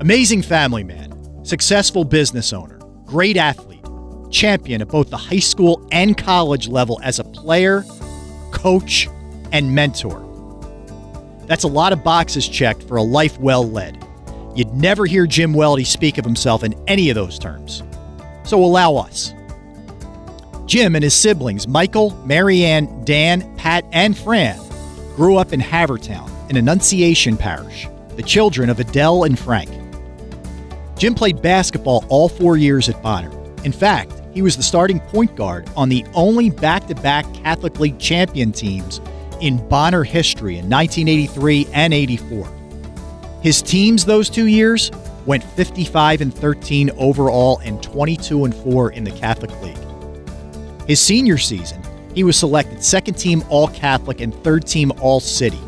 Amazing family man, successful business owner, great athlete, champion at both the high school and college level as a player, coach, and mentor. That's a lot of boxes checked for a life well led. You'd never hear Jim Welde speak of himself in any of those terms. So allow us. Jim and his siblings, Michael, Marianne, Dan, Pat, and Fran, grew up in Havertown, an Annunciation parish, the children of Adele and Frank. Jim played basketball all 4 years at Bonner. In fact, he was the starting point guard on the only back-to-back Catholic League champion teams in Bonner history in 1983 and 84. His teams those 2 years went 55-13 overall and 22-4 in the Catholic League. His senior season, he was selected second-team All-Catholic and third-team All-City.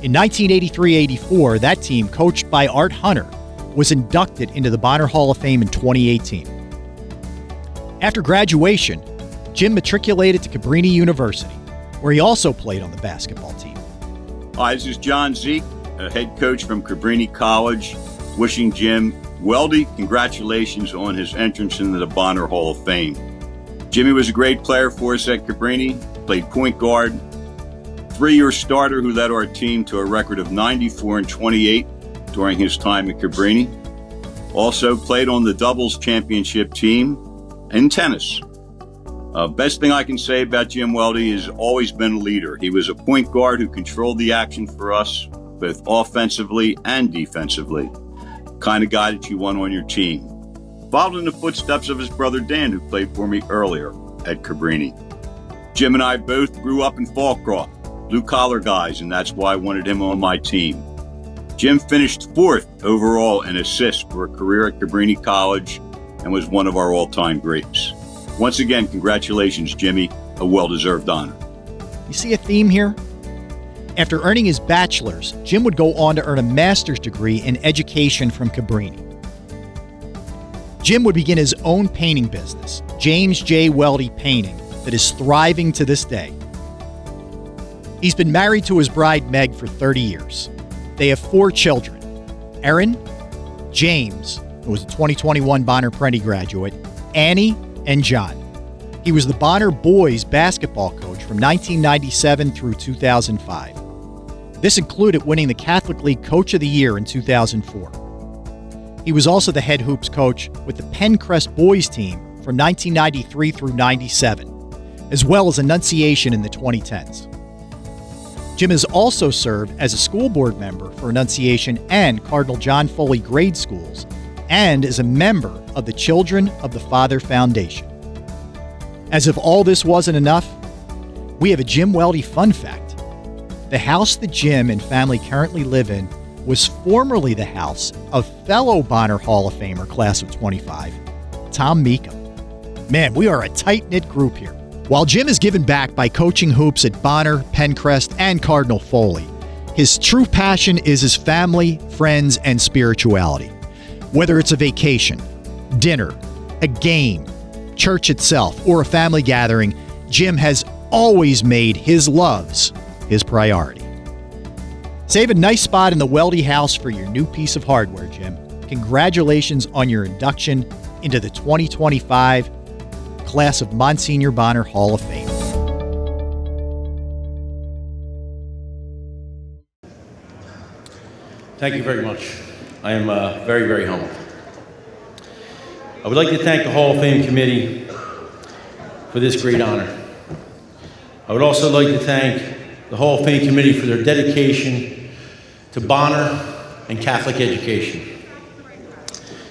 In 1983-84, that team, coached by Art Hunter, was inducted into the Bonner Hall of Fame in 2018. After graduation, Jim matriculated to Cabrini University, where he also played on the basketball team. Hi, this is John Zeke, a head coach from Cabrini College, wishing Jim Welde congratulations on his entrance into the Bonner Hall of Fame. Jimmy was a great player for us at Cabrini, played point guard, 3-year starter who led our team to a record of 94-28 during his time at Cabrini. Also played on the doubles championship team in tennis. Best thing I can say about Jim Welde is always been a leader. He was a point guard who controlled the action for us, both offensively and defensively. Kind of guy that you want on your team. Followed in the footsteps of his brother Dan, who played for me earlier at Cabrini. Jim and I both grew up in Fallcroft, blue-collar guys, and that's why I wanted him on my team. Jim finished 4th overall in assists for a career at Cabrini College and was one of our all-time greats. Once again, congratulations, Jimmy, a well-deserved honor. You see a theme here? After earning his bachelor's, Jim would go on to earn a master's degree in education from Cabrini. Jim would begin his own painting business, James J. Welde Painting, that is thriving to this day. He's been married to his bride, Meg, for 30 years. They have 4 children, Erin, James, who was a 2021 Bonner Prenti graduate, Annie, and John. He was the Bonner boys basketball coach from 1997 through 2005. This included winning the Catholic League Coach of the Year in 2004. He was also the head hoops coach with the Pencrest boys team from 1993 through 97, as well as Annunciation in the 2010s. Jim has also served as a school board member for Annunciation and Cardinal John Foley grade schools, and is a member of the Children of the Father Foundation. As if all this wasn't enough, we have a Jim Welde fun fact. The house that Jim and family currently live in was formerly the house of fellow Bonner Hall of Famer class of 25, Tom Meekum. Man, we are a tight-knit group here. While Jim is given back by coaching hoops at Bonner, Pencrest, and Cardinal Foley, his true passion is his family, friends, and spirituality. Whether it's a vacation, dinner, a game, church itself, or a family gathering, Jim has always made his loves his priority. Save a nice spot in the Welde house for your new piece of hardware, Jim. Congratulations on your induction into the 2025 class of Monsignor Bonner Hall of Fame. Thank you very much. I am very, very humbled. I would like to thank the Hall of Fame committee for this great honor. I would also like to thank the Hall of Fame committee for their dedication to Bonner and Catholic education.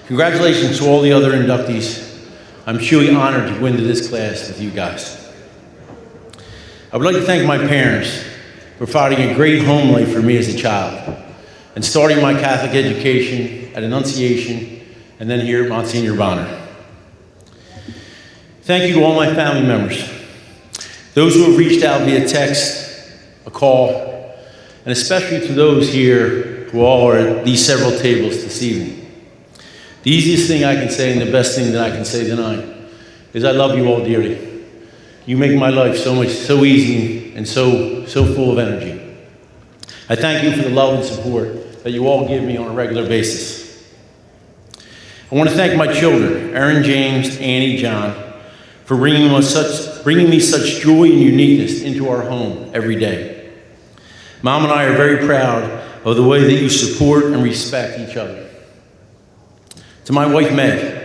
Congratulations to all the other inductees. I'm truly honored to go into this class with you guys. I would like to thank my parents for providing a great home life for me as a child and starting my Catholic education at Annunciation and then here at Monsignor Bonner. Thank you to all my family members, those who have reached out via text, a call, and especially to those here who all are at these several tables this evening. The easiest thing I can say and the best thing that I can say tonight is I love you all dearly. You make my life so easy and so full of energy. I thank you for the love and support that you all give me on a regular basis. I want to thank my children, Aaron, James, Annie, John, for bringing me such joy and uniqueness into our home every day. Mom and I are very proud of the way that you support and respect each other. To my wife, Meg,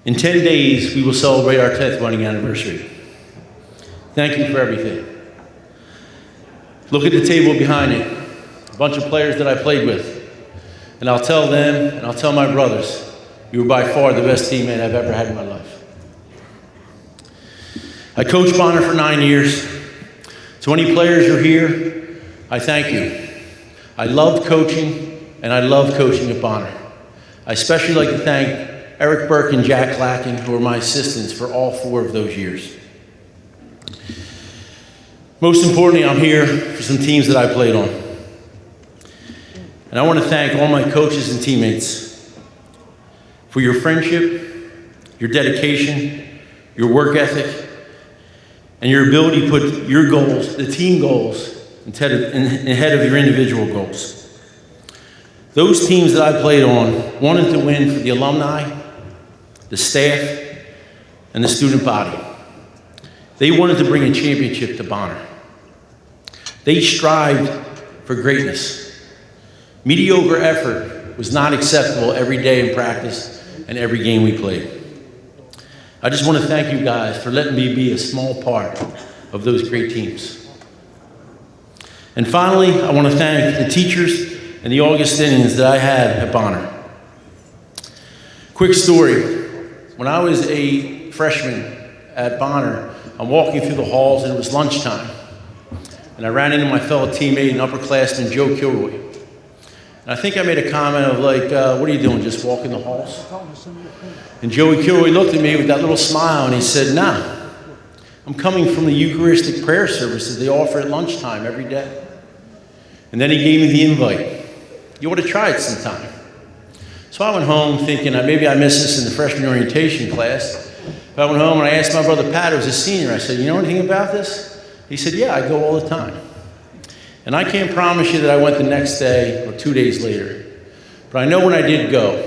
in 10 days, we will celebrate our 10th wedding anniversary. Thank you for everything. Look at the table behind it, a bunch of players that I played with. And I'll tell them, and I'll tell my brothers, you were by far the best teammate I've ever had in my life. I coached Bonner for 9 years. To any players who are here, I thank you. I loved coaching, and I love coaching at Bonner. I especially like to thank Eric Burke and Jack Lacken, who were my assistants for all 4 of those years. Most importantly, I'm here for some teams that I played on. And I want to thank all my coaches and teammates for your friendship, your dedication, your work ethic, and your ability to put your goals, the team goals, ahead of your individual goals. Those teams that I played on wanted to win for the alumni, the staff, and the student body. They wanted to bring a championship to Bonner. They strived for greatness. Mediocre effort was not acceptable every day in practice and every game we played. I just want to thank you guys for letting me be a small part of those great teams. And finally, I want to thank the teachers and the Augustinians that I had at Bonner. Quick story. When I was a freshman at Bonner, I'm walking through the halls and it was lunchtime. And I ran into my fellow teammate and upperclassman, Joe Kilroy. And I think I made a comment of like, what are you doing, just walking the halls? And Joey Kilroy looked at me with that little smile and he said, nah, I'm coming from the Eucharistic prayer service that they offer at lunchtime every day. And then he gave me the invite. You ought to try it sometime. So I went home thinking, maybe I missed this in the freshman orientation class. But I went home and I asked my brother Pat, who was a senior, I said, you know anything about this? He said, yeah, I go all the time. And I can't promise you that I went the next day or 2 days later. But I know when I did go,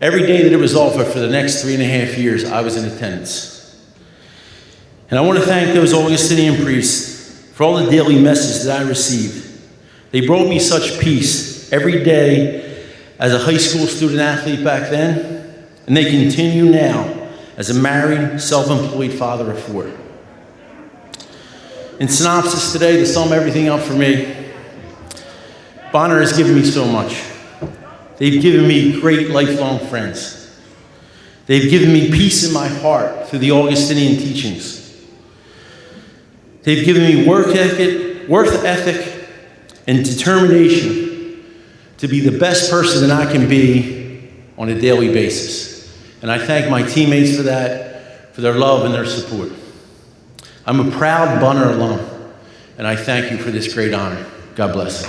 every day that it was offered for the next 3.5 years, I was in attendance. And I want to thank those Augustinian priests for all the daily messages that I received. They brought me such peace every day as a high school student athlete back then, and they continue now as a married, self-employed father of 4. In synopsis today, to sum everything up for me, Bonner has given me so much. They've given me great lifelong friends. They've given me peace in my heart through the Augustinian teachings. They've given me work ethic, and determination to be the best person that I can be on a daily basis. And I thank my teammates for that, for their love and their support. I'm a proud Bonner alum, and I thank you for this great honor. God bless.